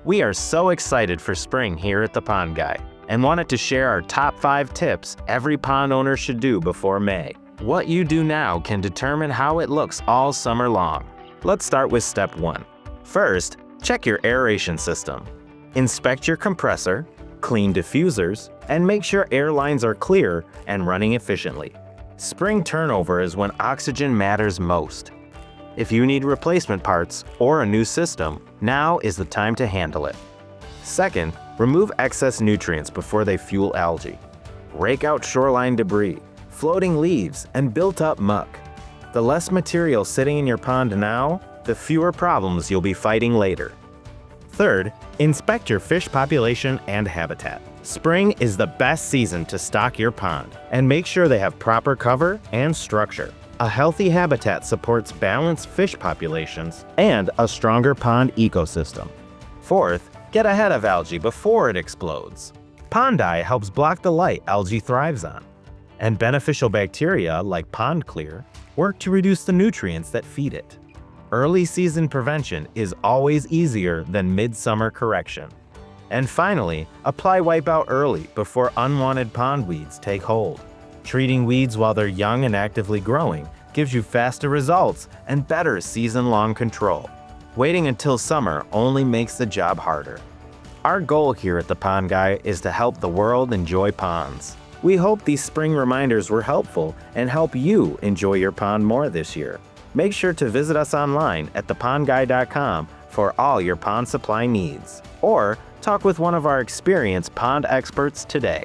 We are so excited for spring here at the Pond Guy and wanted to share our top 5 tips every pond owner should do before May. What you do now can determine how it looks all summer long. Let's start with step 1. First, check your aeration system. Inspect your compressor, clean diffusers, and make sure air lines are clear and running efficiently. Spring turnover is when oxygen matters most. If you need replacement parts or a new system, now is the time to handle it. Second, remove excess nutrients before they fuel algae. Rake out shoreline debris, floating leaves, and built-up muck. The less material sitting in your pond now, the fewer problems you'll be fighting later. Third, inspect your fish population and habitat. Spring is the best season to stock your pond, and make sure they have proper cover and structure. A healthy habitat supports balanced fish populations and a stronger pond ecosystem. Fourth, get ahead of algae before it explodes. Pond dye helps block the light algae thrives on, and beneficial bacteria like pond clear work to reduce the nutrients that feed it. Early season prevention is always easier than midsummer correction. And finally, apply WipeOut early before unwanted pond weeds take hold. Treating weeds while they're young and actively growing gives you faster results and better season-long control. Waiting until summer only makes the job harder. Our goal here at the Pond Guy is to help the world enjoy ponds. We hope these spring reminders were helpful and help you enjoy your pond more this year. Make sure to visit us online at thepondguy.com for all your pond supply needs, or talk with one of our experienced pond experts today.